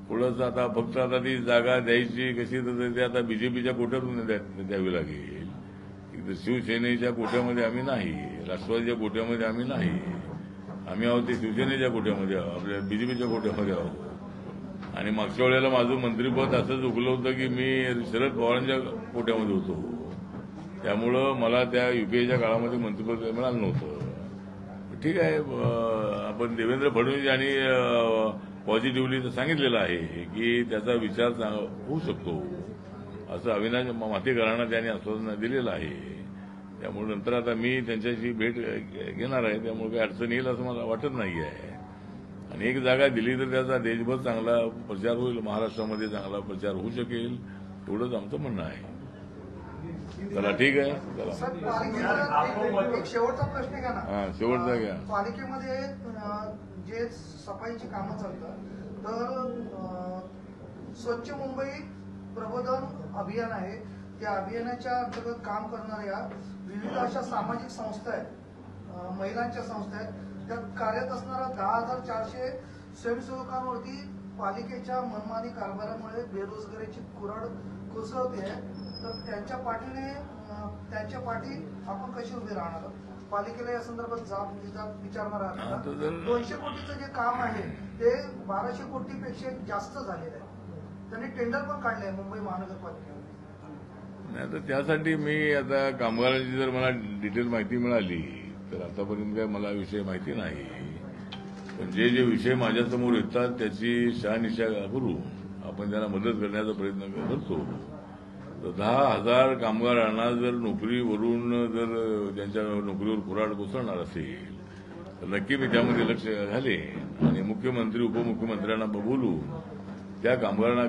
थोडंसं आता फक्त आता ती जागा द्यायची कशी तर ते आता बीजेपीच्या कोट्यातून द्यावी लागेल. शिवसेनेच्या कोट्यामध्ये आम्ही नाही, राष्ट्रवादीच्या कोट्यामध्ये आम्ही नाही. आम्ही आहोत ते शिवसेनेच्या कोट्यामध्ये आपल्या बीजेपीच्या कोट्यामध्ये आहोत. आणि मागच्या वेळेला माझं मंत्रिपद असंच उकलं होतं की मी शरद पवारांच्या कोट्यामध्ये होतो. त्यामुळं मला त्या युपीएच्या काळामध्ये मंत्रिपद मिळालं नव्हतं. ठीक आहे, आपण देवेंद्र फडणवीस यांनी पॉझिटिव्हली सांगितलेलं आहे की त्याचा विचार होऊ शकतो असं अविनाश मातेकरांना त्यांनी आश्वासन दिलेलं आहे. त्यामुळे नंतर आता मी त्यांच्याशी भेट घेणार आहे. त्यामुळे काही अडचण येईल असं मला वाटत नाही आहे. आणि 1 जागा दिली तर त्याचा देशभर चांगला प्रचार होईल. महाराष्ट्रामध्ये चांगला प्रचार होऊ शकेल. एवढंच आमचं म्हणणं आहे. चला ठीक आहे. चला सर, पालिकेचा एक शेवटचा प्रश्न घ्या ना. शेवटचा घ्या. पालिकेमध्ये जे सफाईची कामं चालतात तर स्वच्छ मुंबई प्रबोधन अभियान आहे. त्या अभियानाच्या अंतर्गत काम करणाऱ्या विविध अशा सामाजिक संस्था आहेत महिलांच्या संस्था आहेत त्यात कार्यरत असणाऱ्या 10,400 स्वयंसेवकांवरती पालिकेच्या मनमानी कारभारामुळे बेरोजगारीची कुऱ्हाड कोसळते. तर त्यांच्या पाठी आपण कशी उभे राहणार आहोत? पालिकेला या संदर्भात जाब विचारणार आहात का? 200 कोटीचं जे काम आहे ते 1200 कोटीपेक्षा जास्त झालेलं आहे. त्यांनी टेंडर पण काढलंय मुंबई महानगरपालिकेने. नाही तर त्यासाठी मी आता कामगारांची जर मला डिटेल माहिती मिळाली तर आतापर्यंत काय मला विषय माहिती नाही, पण जे जे विषय माझ्यासमोर येतात त्याची शहानिशा करू, आपण त्यांना मदत करण्याचा प्रयत्न करतो. तर 10,000 कामगारांना जर नोकरीवरून जर त्यांच्या नोकरीवर कुऱ्हाड कोसळणार असेल तर नक्की मी त्यामध्ये लक्ष घालेन आणि मुख्यमंत्री उपमुख्यमंत्र्यांना बोलून त्या कामगारांना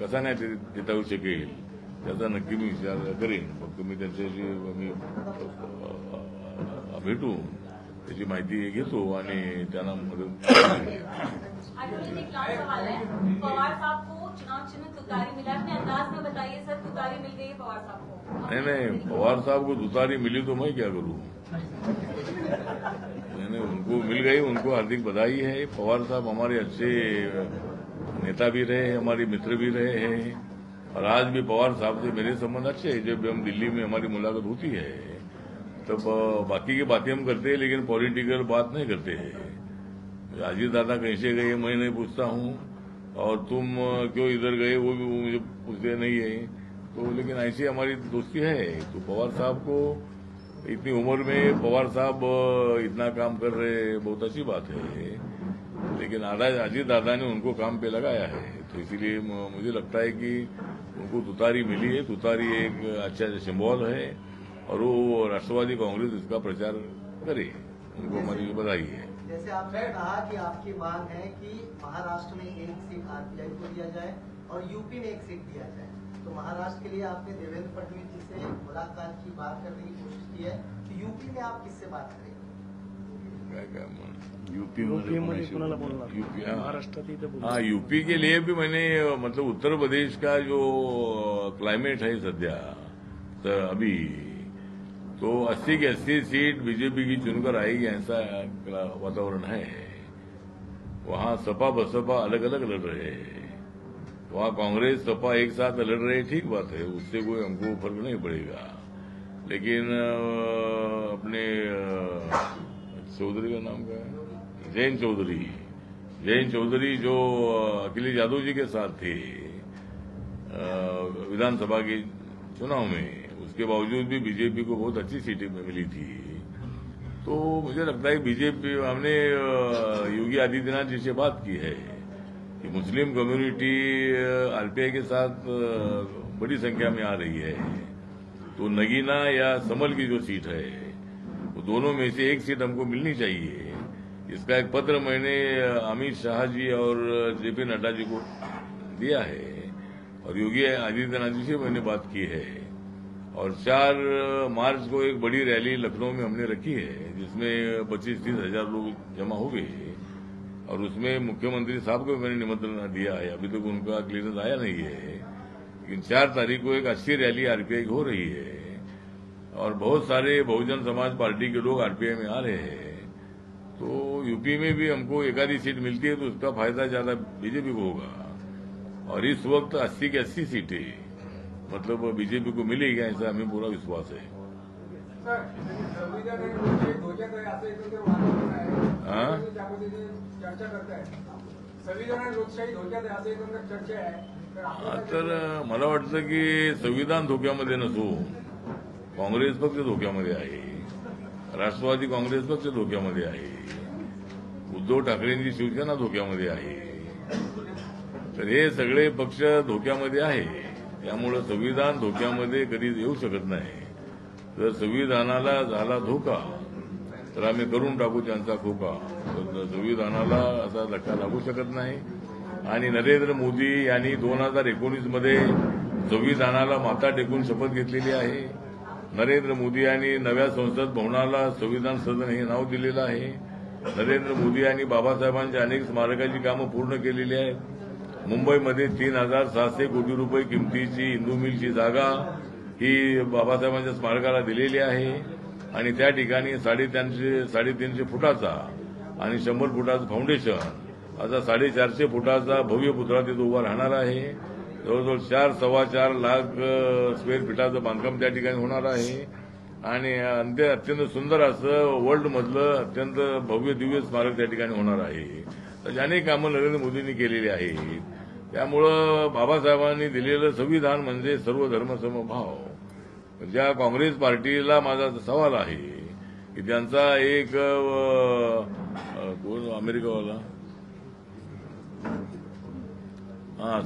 कसा नाही देता येऊ शकेल त्याचा नक्की मी विचार करेन. फक्त मी त्यांच्याशी भेटून त्याची माहिती घेतो आणि त्यांना मदत. एक लास्ट सवाल है, पवार साहब को चुनाव चिन्ह तुतारी मिला, अपने अंदाज में बताइए सर, तुतारी मिल गई है पवार साहब को? नहीं, पवार साहब को तुतारी मिली तो मैं क्या करूं? नहीं, उनको मिल गई, उनको हार्दिक बधाई है. पवार साहब हमारे अच्छे नेता भी रहे, हमारे मित्र भी रहे हैं और आज भी पवार साहब से मेरे संबंध अच्छे हैं. जब हम दिल्ली में हमारी मुलाकात होती है तब बाकी की बातें हम करते हैं लेकिन पॉलिटिकल बात नहीं करते हैं. अजीत दादा कैसे गए मैं नहीं पूछता हूं और तुम क्यों इधर गए वो भी मुझे पूछते नहीं है. तो लेकिन ऐसी हमारी दोस्ती है. तो पवार साहब को इतनी उम्र में पवार साहब इतना काम कर रहे बहुत अच्छी बात है, लेकिन अजीत दादा ने उनको काम पे लगाया है. तो इसीलिए मुझे लगता है कि उनको तुतारी मिली है. तुतारी एक अच्छा सिंबल है और वो राष्ट्रवादी कांग्रेस इसका प्रचार करे. उनको हमारी बधाई है. जैसे आपने कहा कि आपकी मांग है कि महाराष्ट्र में एक सीट आरपीआई को दिया जाए और यूपी में एक सीट दिया जाए, तो महाराष्ट्र के लिए आपने देवेंद्र फडणवीस जी से मुलाकात की, बात करने की कोशिश की है, तो यूपी में आप किससे बात करेंगे? यूपी हाँ, यूपी के लिए भी मैंने मतलब उत्तर प्रदेश का जो क्लाइमेट है सद्या तो अभी तो 80 की 80 सीट बीजेपी की चुनकर आएगी ऐसा वातावरण है. वहां सपा बसपा अलग अलग लड़ रहे हैं, वहां कांग्रेस सपा एक साथ लड़ रहे हैं, ठीक बात है, उससे कोई हमको फर्क नहीं पड़ेगा. लेकिन अपने चौधरी का नाम क्या है, जयंत चौधरी जो अखिलेश यादव जी के साथ थे विधानसभा के चुनाव में, उसके बावजूद भी बीजेपी को बहुत अच्छी सीटें मिली थी. तो मुझे लगता है बीजेपी, हमने योगी आदित्यनाथ जी से बात की है कि मुस्लिम कम्युनिटी आरपीआई के साथ बड़ी संख्या में आ रही है, तो नगीना या समल की जो सीट है वो दोनों में से एक सीट हमको मिलनी चाहिए. इसका एक पत्र मैंने अमित शाह जी और जेपी नड्डा जी को दिया है और योगी आदित्यनाथ जी से मैंने बात की है. और 4 मार्च को एक बड़ी रैली लखनऊ में हमने रखी है जिसमें 25-30 हजार लोग जमा हो गए और उसमें मुख्यमंत्री साहब को मैंने निमंत्रण दिया है. अभी तक उनका क्लियरेंस आया नहीं है, लेकिन 4 तारीख को एक अच्छी रैली आरपीआई की हो रही है और बहुत सारे बहुजन समाज पार्टी के लोग आरपीआई में आ रहे हैं. तो यूपी में भी हमको एक आधी सीट मिलती है तो उसका फायदा ज्यादा बीजेपी को होगा और इस वक्त 80 की 80 सीटें मतलब बीजेपी को मिलेगी ऐसा हमें पूरा विश्वास है. तर मला वाटतं की संविधान धोक्यामध्ये नसून काँग्रेस पक्ष धोक्यामध्ये आहे, राष्ट्रवादी काँग्रेस पक्ष धोक्यामध्ये आहे, उद्धव ठाकरेंची शिवसेना धोक्यामध्ये आहे. तर हे सगळे पक्ष धोक्यामध्ये आहे. त्यामुळे संविधान धोक्यामध्ये कधी येऊ शकत नाही. जर संविधानाला झाला धोका तर आम्ही करून टाकू त्यांचा खोका. तर संविधानाला असा धक्का लागू शकत नाही. आणि नरेंद्र मोदी यांनी 2019 मध्ये संविधानाला माथा टेकून शपथ घेतलेली आहे. नरेंद्र मोदी यांनी नव्या संसद भवनाला संविधान सदन हे नाव दिलेलं आहे. नरेंद्र मोदी यांनी बाबासाहेबांच्या अनेक स्मारकाची कामं पूर्ण केलेली आहेत. मुंबईमध्ये 3,700 कोटी रुपये किमतीची इंदू मिलची जागा ही बाबासाहेबांच्या स्मारकाला दिलेली आहे. आणि त्या ठिकाणी 350 फुटाचा आणि 100 फुटाचं फाउंडेशन असा 450 फुटाचा भव्य पुतळा तिथं उभा राहणार आहे. जवळजवळ 4-4.25 लाख स्क्वेअर फीटाचं बांधकाम त्या ठिकाणी होणार आहे आणि अत्यंत सुंदर असं वर्ल्ड मधलं अत्यंत भव्य दिव्य स्मारक त्या ठिकाणी होणार आहे. तर अनेक कामं नरेंद्र मोदींनी केलेली आहेत. त्यामुळं बाबासाहेबांनी दिलेलं संविधान म्हणजे सर्व धर्म समभाव. ज्या काँग्रेस पार्टीला माझा सवाल आहे की त्यांचा एक कोण अमेरिकावाला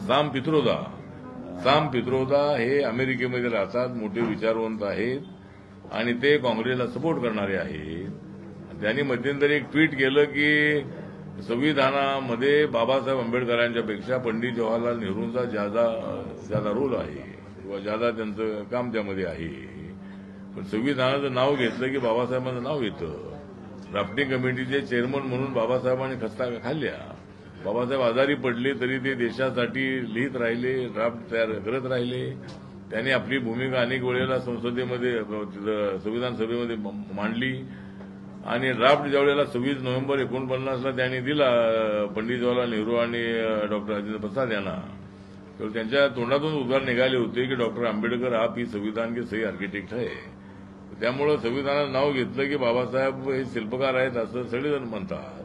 साम पित्रोदा हे अमेरिकेमध्ये राहतात, मोठे विचारवंत आहेत आणि ते काँग्रेसला सपोर्ट करणारे आहेत. त्यांनी मध्यंतरी एक ट्विट केलं की संविधानामध्ये बाबासाहेब आंबेडकरांच्या पेक्षा पंडित जवाहरलाल नेहरूंचा ज्यादा रोल आहे किंवा ज्यादा त्यांचं काम त्यामध्ये आहे. पण संविधानाचं नाव घेतलं की बाबासाहेबांचं नाव येतं. ड्राफ्टिंग कमिटीचे चेअरमन म्हणून बाबासाहेबांनी खस्ता खाल्ल्या. बाबासाहेब आजारी पडले तरी ते देशासाठी लिहित राहिले, ड्राफ्ट तयार करत राहिले. त्यांनी आपली भूमिका अनेक वेळेला संसदेमध्ये संविधान सभेमध्ये मांडली आणि ड्राफ्ट ज्यावेळेला 26 नोव्हेंबर 1949 त्यांनी दिला पंडित जवाहरलाल नेहरू आणि डॉक्टर राजेंद्र प्रसाद यांना, तर त्यांच्या तोंडातून उद्गार निघाले होते की डॉक्टर आंबेडकर आप ही संविधान के सही आर्किटेक्ट है. त्यामुळे संविधानाचं नाव घेतलं की बाबासाहेब हे शिल्पकार आहेत असं सगळेजण म्हणतात.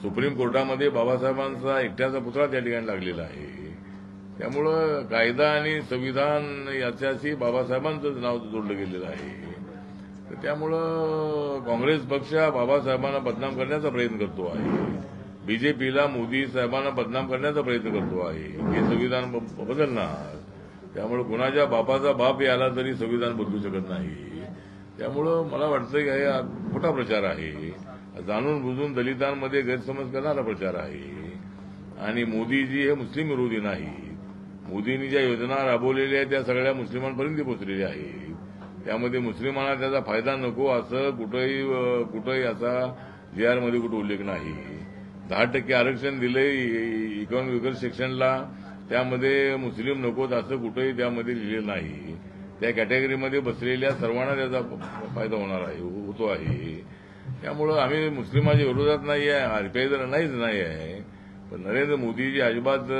सुप्रीम कोर्टामध्ये बाबासाहेबांचा एकट्याचा पुतळा त्या ठिकाणी लागलेला आहे. त्यामुळं कायदा आणि संविधान याच्याशी बाबासाहेबांचं नाव जोडलं गेलेलं आहे. त्यामुळं काँग्रेस पक्ष बाबासाहेबांना बदनाम करण्याचा प्रयत्न करतो आहे. बीजेपीला मोदी साहेबांना बदनाम करण्याचा प्रयत्न करतो आहे. हे संविधान बदलणार. त्यामुळे कुणाच्या बापाचा बाप याला तरी संविधान बदलू शकत नाही. त्यामुळं मला वाटतं की हा मोठा प्रचार आहे. जाणून बुजून दलितांमध्ये गैरसमज करणारा प्रचार आहे. आणि मोदीजी हे मुस्लिम विरोधी नाही. मोदींनी ज्या योजना राबवलेल्या आहेत त्या सगळ्या मुस्लिमांपर्यंत पोहोचलेल्या आहेत. त्यामध्ये मुस्लिमांना त्याचा फायदा नको असं कुठंही असा JR मध्ये कुठं उल्लेख नाही. 10% आरक्षण दिले इकॉनॉमिकल सेक्शनला, त्यामध्ये मुस्लिम नकोत असं कुठंही त्यामध्ये लिहिलेलं नाही. त्या कॅटेगरीमध्ये बसलेल्या सर्वांना त्याचा फायदा होतो आहे. त्यामुळं आम्ही मुस्लिमांच्या विरोधात नाही आहे, आरपीआय नाहीच नाही आहे. पण नरेंद्र मोदीजी अजिबात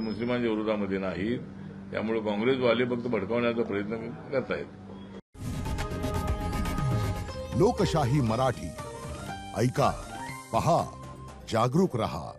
मुस्लिमांच्या विरोधामध्ये नाहीत. त्यामुळे काँग्रेसवाले फक्त भडकवण्याचा प्रयत्न करत आहेत. लोकशाही मराठी ऐका, पहा, जागरूक रहा.